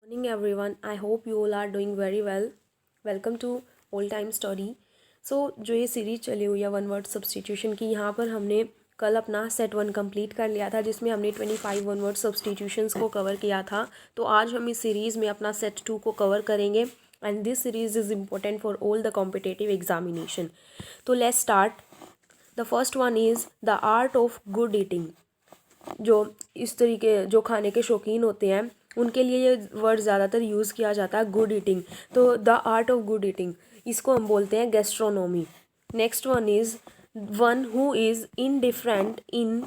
Morning everyone. I hope you all are doing very well. Welcome to Old Time Story. जो ये series चली हुई है one word substitution की, यहाँ पर हमने कल अपना सेट 1 कंप्लीट कर लिया था जिसमें हमने 25 वन वर्ड सब्सटीट्यूशंस को कवर किया था। तो आज हम इस सीरीज़ में अपना सेट 2 को कवर करेंगे and this series is important for all the competitive examination. तो let's start. The first one is the art of good eating. जो इस तरीके जो खाने के शौकीन होते हैं उनके लिए ये वर्ड ज़्यादातर यूज़ किया जाता है, गुड ईटिंग। तो the art of good eating, इसको हम बोलते हैं gastronomy. Next one is one who is indifferent in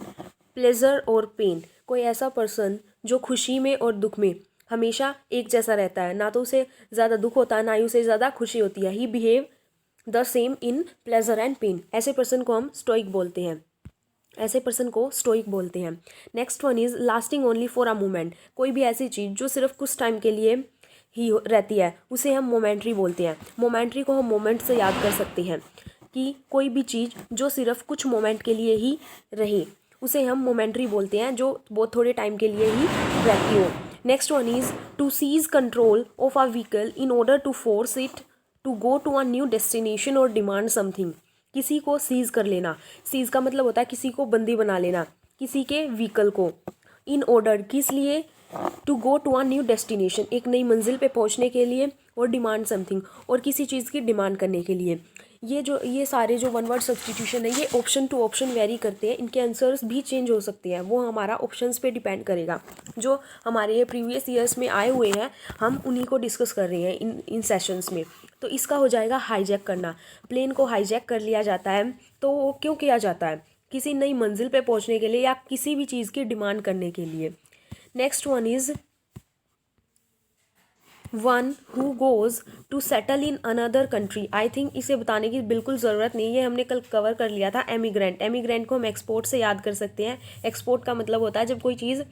pleasure और पेन। कोई ऐसा पर्सन जो खुशी में और दुख में हमेशा एक जैसा रहता है, ना तो उसे ज़्यादा दुख होता है ना ही उसे ज़्यादा खुशी होती है। He behave the same in pleasure and pain. ऐसे पर्सन को हम स्टोइक बोलते हैं। ऐसे पर्सन को स्टोइक बोलते हैं। Next one is lasting only for a moment. कोई भी ऐसी चीज़ जो सिर्फ कुछ टाइम के लिए ही रहती है उसे हम मोमेंट्री बोलते हैं। मोमेंट्री को हम मोमेंट से याद कर सकते हैं कि कोई भी चीज़ जो सिर्फ कुछ मोमेंट के लिए ही रहे उसे हम मोमेंट्री बोलते हैं, जो बहुत थोड़े टाइम के लिए ही रहती हो। Next one is to seize control of a vehicle in order to force it to go to a new destination और डिमांड समथिंग। किसी को सीज कर लेना। सीज का मतलब होता है किसी को बंदी बना लेना, किसी के व्हीकल को। इन ऑर्डर किस लिए, to go to a new destination, एक नई मंजिल पे पहुंचने के लिए, और डिमांड समथिंग, और किसी चीज़ की डिमांड करने के लिए। ये सारे जो वन वर्ड सब्सटीट्यूशन है ये ऑप्शन टू ऑप्शन वेरी करते हैं। इनके आंसर्स भी चेंज हो सकते हैं, वो हमारा ऑप्शंस पे डिपेंड करेगा। जो हमारे ये प्रीवियस ईयर्स में आए हुए हैं हम उन्हीं को डिस्कस कर रहे हैं इन सेशंस में। तो इसका हो जाएगा हाईजैक करना। प्लेन को हाईजैक कर लिया जाता है, तो वो क्यों किया जाता है? किसी नई मंजिल पे पहुंचने के लिए या किसी भी चीज़ की डिमांड करने के लिए। Next one is one who goes to settle in another country. I think इसे बताने की बिल्कुल ज़रूरत नहीं है, हमने कल कवर कर लिया था। एमिग्रेंट। एमिग्रेंट को हम एक्सपोर्ट से याद कर सकते हैं। एक्सपोर्ट का मतलब होता है जब कोई चीज़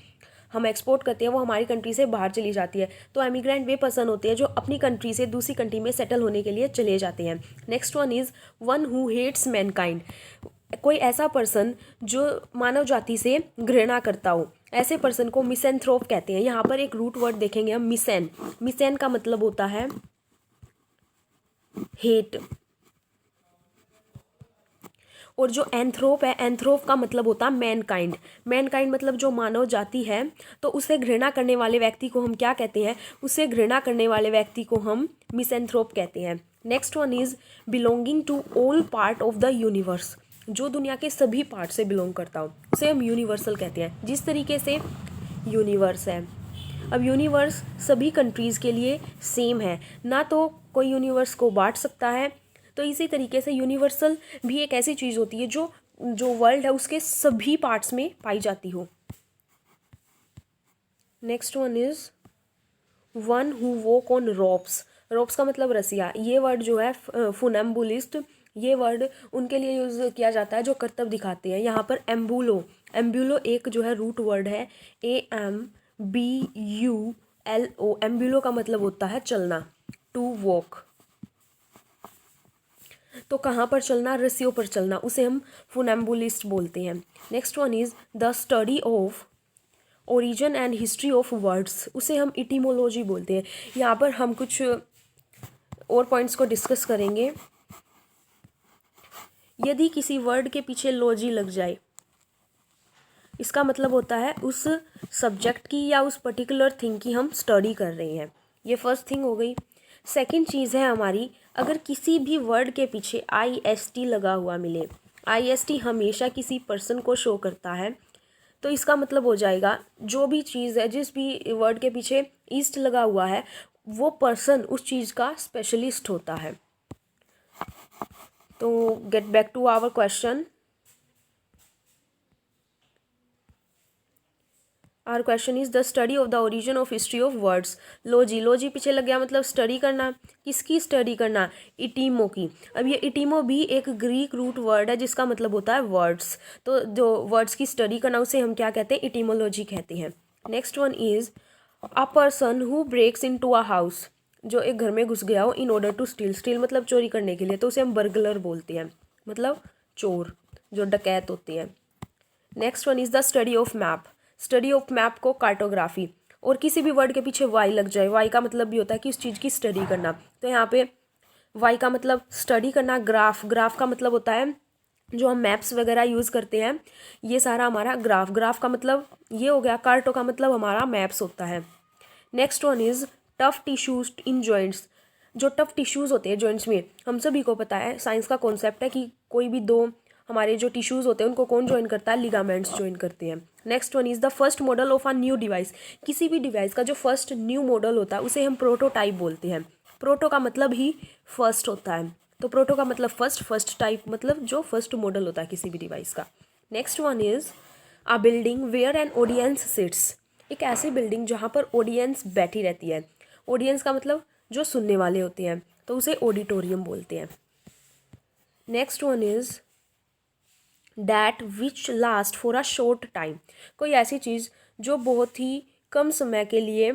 हम एक्सपोर्ट करते हैं वो हमारी कंट्री से बाहर चली जाती है। तो एमिग्रेंट वे पर्सन होते हैं जो अपनी कंट्री से दूसरी कंट्री में सेटल होने के लिए चले जाते हैं। Next one is one who hates mankind. कोई ऐसा पर्सन जो मानव जाति से घृणा करता हो, ऐसे पर्सन को मिसेंथ्रोप कहते हैं। यहाँ पर एक रूट वर्ड देखेंगे हम, मिसेन। मिसेन का मतलब होता है हेट, और जो एंथ्रोप है, एंथ्रोप का मतलब होता है मैनकाइंड। मैनकाइंड मतलब जो मानव जाति है, तो उसे घृणा करने वाले व्यक्ति को हम क्या कहते हैं? उसे घृणा करने वाले व्यक्ति को हम मिसेंथ्रोप कहते हैं। Next one is belonging to all part of the universe. जो दुनिया के सभी पार्ट से बिलोंग करता हो उसे हम यूनिवर्सल कहते हैं। जिस तरीके से यूनिवर्स है, अब यूनिवर्स सभी कंट्रीज़ के लिए सेम है, ना तो कोई यूनिवर्स को बांट सकता है। तो इसी तरीके से यूनिवर्सल भी एक ऐसी चीज़ होती है जो जो वर्ल्ड है उसके सभी पार्ट्स में पाई जाती हो। Next one is one who walk on ropes. Ropes का मतलब रसिया। ये वर्ड जो है फुनम्बुलिस्ट, ये वर्ड उनके लिए यूज़ किया जाता है जो करतब दिखाते हैं। यहाँ पर एम्बुलो, एम्बुलो एक जो है रूट वर्ड है, AMBULO। एम्बुलो का मतलब होता है चलना, टू वॉक। तो कहाँ पर चलना? रस्सियों पर चलना, उसे हम फुनम्बुलिस्ट बोलते हैं। Next one is the study of origin and history of words. उसे हम इटीमोलॉजी बोलते हैं। यहाँ पर हम कुछ और पॉइंट्स को डिस्कस करेंगे। यदि किसी वर्ड के पीछे लॉजी लग जाए, इसका मतलब होता है उस सब्जेक्ट की या उस पर्टिकुलर थिंग की हम स्टडी कर रहे हैं। ये फर्स्ट थिंग हो गई। सेकंड चीज़ है हमारी, अगर किसी भी वर्ड के पीछे IST लगा हुआ मिले, IST हमेशा किसी पर्सन को शो करता है, तो इसका मतलब हो जाएगा जो भी चीज़ है, जिस भी वर्ड के पीछे ईस्ट लगा हुआ है, वो पर्सन उस चीज़ का स्पेशलिस्ट होता है। तो get back to our question. Our question is the study of the origin of history of words. Logy, logy पीछे लग गया मतलब स्टडी करना। किसकी स्टडी करना? इटीमो की। अब ये इटीमो भी एक ग्रीक रूट वर्ड है जिसका मतलब होता है वर्ड्स। तो जो वर्ड्स की स्टडी करना उसे हम क्या कहते हैं? इटीमोलॉजी कहते हैं। Next one is a person who breaks in to a house. जो एक घर में घुस गया हो in order to steal, steal मतलब चोरी करने के लिए, तो उसे हम बर्गलर बोलते हैं, मतलब चोर, जो डकैत होते हैं। Next one is the study of map. Study of map को कार्टोग्राफी। और किसी भी वर्ड के पीछे वाई लग जाए, वाई का मतलब भी होता है कि उस चीज़ की स्टडी करना। तो यहाँ पे वाई का मतलब स्टडी करना। ग्राफ, ग्राफ का मतलब होता है जो हम मैप्स वगैरह यूज़ करते हैं, ये सारा हमारा ग्राफ। ग्राफ का मतलब ये हो गया। कार्टो का मतलब हमारा मैप्स होता है। Next one is tough tissues in joints. जो टफ टिश्यूज़ होते हैं जॉइंट्स में, हम सभी को पता है, साइंस का कॉन्सेप्ट है कि कोई भी दो हमारे जो टिश्यूज़ होते हैं उनको कौन ज्वाइन करता है, लिगामेंट्स ज्वाइन करते हैं। Next one is the first model of a new device. किसी भी डिवाइस का जो फर्स्ट न्यू मॉडल होता है उसे हम प्रोटोटाइप बोलते हैं। प्रोटो का मतलब ही फर्स्ट होता है, तो प्रोटो का मतलब फर्स्ट, फर्स्ट टाइप मतलब जो फर्स्ट मॉडल होता है किसी भी डिवाइस का। Next one is a building where an audience sits. एक ऐसी बिल्डिंग जहाँ पर ऑडियंस बैठी रहती है। ऑडियंस का मतलब जो सुनने वाले होते हैं, तो उसे ऑडिटोरियम बोलते हैं। Next one is that which last for a short time. कोई ऐसी चीज़ जो बहुत ही कम समय के लिए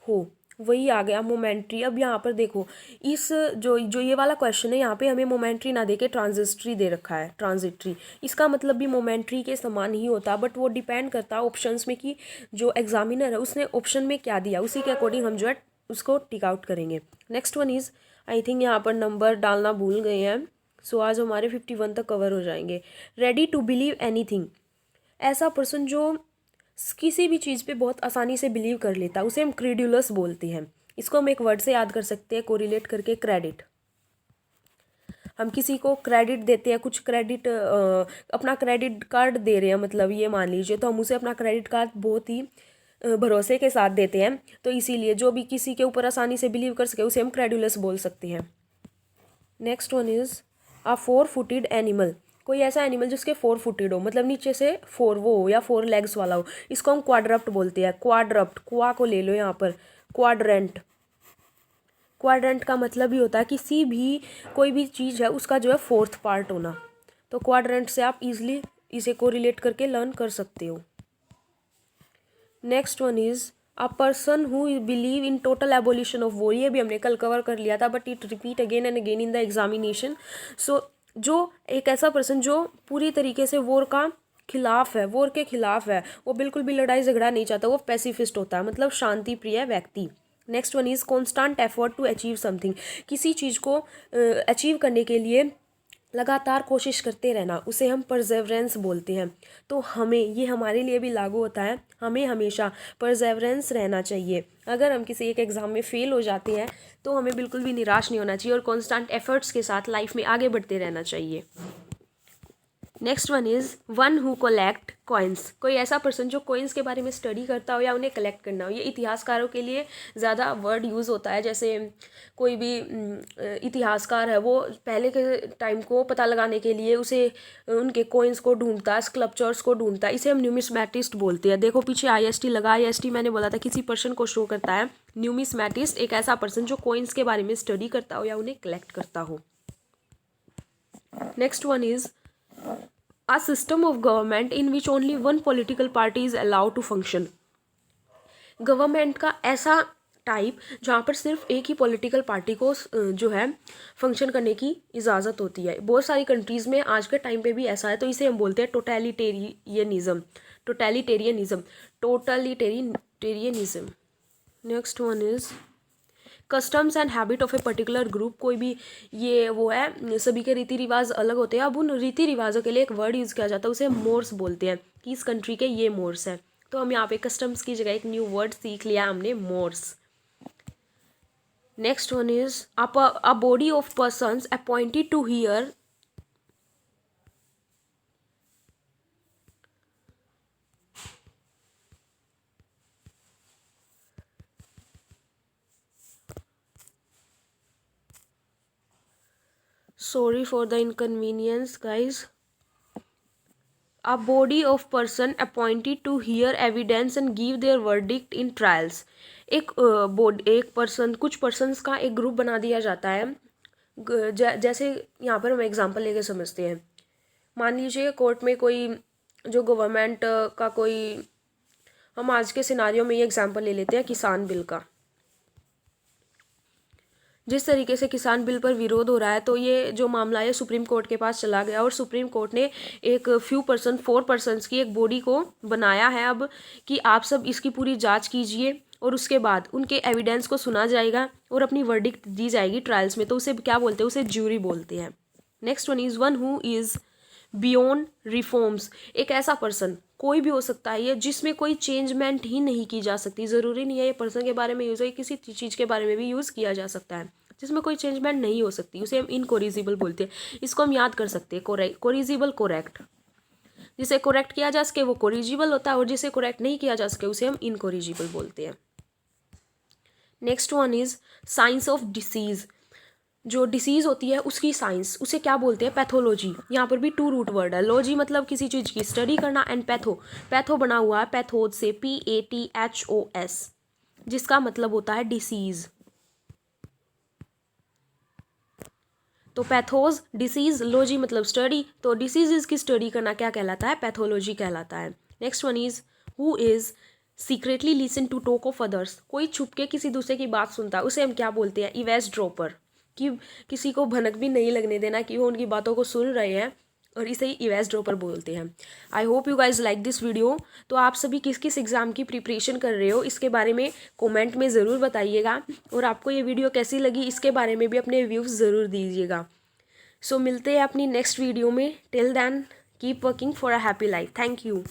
हो, वही आ गया मोमेंट्री। अब यहाँ पर देखो, इस जो ये वाला क्वेश्चन है, यहाँ पे हमें मोमेंट्री ना दे के ट्रांजिस्ट्री दे रखा है, ट्रांजिट्री। इसका मतलब भी मोमेंट्री के समान ही होता, बट वो डिपेंड करता है ऑप्शंस में कि जो एग्जामिनर है उसने ऑप्शन में क्या दिया, उसी के अकॉर्डिंग हम जो है उसको टिक आउट करेंगे। Next one is, I think यहाँ पर नंबर डालना भूल गए हैं, सो आज हमारे 51 तक कवर हो जाएंगे। Ready to believe anything. ऐसा पर्सन जो किसी भी चीज़ पे बहुत आसानी से बिलीव कर लेता है उसे हम क्रेड्यूलस बोलते हैं। इसको हम एक वर्ड से याद कर सकते हैं, कोरिलेट करके, क्रेडिट। हम किसी को क्रेडिट देते हैं, कुछ क्रेडिट, अपना क्रेडिट कार्ड दे रहे हैं, मतलब ये मान लीजिए, तो हम उसे अपना क्रेडिट कार्ड बहुत ही भरोसे के साथ देते हैं। तो इसीलिए जो भी किसी के ऊपर आसानी से बिलीव कर सके उसे हम क्रेड्यूलस बोल सकते हैं। Next one is a 4-footed animal. कोई ऐसा एनिमल जिसके 4-footed हो, मतलब नीचे से 4 वो हो या 4 लेग्स वाला हो, इसको हम क्वाड्रप्ट बोलते हैं। क्वाड्रप्ट, क्वा को ले लो यहाँ पर, क्वाड्रेंट। क्वाड्रेंट का मतलब ही होता है किसी भी कोई भी चीज़ है उसका जो है 4th पार्ट होना। तो क्वाड्रेंट से आप इजीली इसे को रिलेट करके लर्न कर सकते हो। Next one is a person who believe in total abolition of war. ये भी हमने कल कवर कर लिया था, but it repeat again and again in the examination. So जो एक ऐसा पर्सन जो पूरी तरीके से वॉर का खिलाफ है, वॉर के खिलाफ है, वो बिल्कुल भी लड़ाई झगड़ा नहीं चाहता, वो पैसिफिस्ट होता है, मतलब शांति प्रिय व्यक्ति। Next one is constant effort to achieve something. किसी चीज़ को अचीव करने के लिए लगातार कोशिश करते रहना, उसे हम परसेवरेंस बोलते हैं। तो हमें ये हमारे लिए भी लागू होता है, हमें हमेशा परसेवरेंस रहना चाहिए। अगर हम किसी एक एग्ज़ाम में फ़ेल हो जाते हैं तो हमें बिल्कुल भी निराश नहीं होना चाहिए और कॉन्स्टेंट एफर्ट्स के साथ लाइफ में आगे बढ़ते रहना चाहिए। Next one is one who collect coins. कोई ऐसा पर्सन जो कॉइन्स के बारे में स्टडी करता हो या उन्हें कलेक्ट करना हो। ये इतिहासकारों के लिए ज़्यादा वर्ड यूज़ होता है। जैसे कोई भी इतिहासकार है, वो पहले के टाइम को पता लगाने के लिए उसे उनके कॉइन्स को ढूंढता है, स्कल्पचर्स को ढूंढता है, इसे हम न्यूमिस्मैटिस्ट बोलते हैं। देखो पीछे IST लगा, IST मैंने बोला था किसी पर्सन को शो करता है। न्यूमिस्मैटिस्ट एक ऐसा पर्सन जो कॉइन्स के बारे में स्टडी करता हो या उन्हें कलेक्ट करता हो। Next one is a system of government in which only one political party is allowed to function। Government का ऐसा टाइप जहाँ पर सिर्फ एक ही पॉलिटिकल पार्टी को जो है फंक्शन करने की इजाज़त होती है। बहुत सारी कंट्रीज़ में आज के टाइम पे भी ऐसा है, तो इसे हम बोलते हैं totalitarianism. Totalitarianism, totalitarianism. Next one is customs and habit of a particular group. कोई भी ये वो है, सभी के रीति रिवाज अलग होते हैं। अब उन रीति रिवाजों के लिए एक वर्ड यूज़ किया जाता है, उसे मोर्स बोलते हैं कि इस कंट्री के ये मोर्स हैं। तो हम यहाँ पे कस्टम्स की जगह एक न्यू वर्ड सीख लिया हमने, morse. Next one is a body of persons appointed to hear sorry for the inconvenience guys, a body of person appointed to hear evidence and give their verdict in trials। एक person, कुछ persons का एक group बना दिया जाता है। जैसे यहाँ पर हम एग्जांपल लेके समझते हैं। मान लीजिए कोर्ट में कोई जो गवर्नमेंट का कोई, हम आज के सिनारियो में ये एग्जांपल ले लेते हैं किसान बिल का। जिस तरीके से किसान बिल पर विरोध हो रहा है, तो ये जो मामला है सुप्रीम कोर्ट के पास चला गया और सुप्रीम कोर्ट ने एक 4 पर्सन्स की एक बॉडी को बनाया है अब कि आप सब इसकी पूरी जांच कीजिए और उसके बाद उनके एविडेंस को सुना जाएगा और अपनी वर्डिक्ट दी जाएगी ट्रायल्स में। तो उसे क्या बोलते हैं? उसे ज्यूरी बोलते हैं। Next one who is beyond reforms. एक ऐसा पर्सन, कोई भी हो सकता है ये, जिसमें कोई चेंजमेंट ही नहीं की जा सकती। ज़रूरी नहीं है ये पर्सन के बारे में यूज़ हो, किसी चीज़ के बारे में भी यूज़ किया जा सकता है जिसमें कोई चेंजमेंट नहीं हो सकती, उसे हम इनकोरिजिबल बोलते हैं। इसको हम याद कर सकते हैं, कोरिजिबल कोरेक्ट। जिसे कोरेक्ट किया जा सके वो कोरिजिबल होता है और जिसे कोरेक्ट नहीं किया जा सके उसे हम इनकोरिजिबल बोलते हैं। Next one is science of disease. जो डिसीज़ होती है उसकी साइंस, उसे क्या बोलते हैं? पैथोलॉजी। यहाँ पर भी 2 रूट वर्ड है। लॉजी मतलब किसी चीज़ की स्टडी करना, एंड पैथो बना हुआ है पैथोज से, PATHOS, जिसका मतलब होता है डिसीज़। तो पैथोज डिसीज़, लॉजी मतलब स्टडी, तो डिसीज़ की स्टडी करना क्या कहलाता है? पैथोलॉजी कहलाता है। Next one is who is secretly listen to talk of others. कोई छुप के किसी दूसरे की बात सुनता है, उसे हम क्या बोलते हैं? इवेसड्रॉपर। कि किसी को भनक भी नहीं लगने देना कि वो उनकी बातों को सुन रहे हैं, और इसे ही इवेसड्रॉपर बोलते हैं। I hope you guys like this video. तो आप सभी किस किस एग्ज़ाम की प्रिपरेशन कर रहे हो इसके बारे में कमेंट में ज़रूर बताइएगा, और आपको ये वीडियो कैसी लगी इसके बारे में भी अपने व्यूज़ ज़रूर दीजिएगा। सो मिलते हैं अपनी नेक्स्ट वीडियो में। Till then keep working for a happy life. Thank you.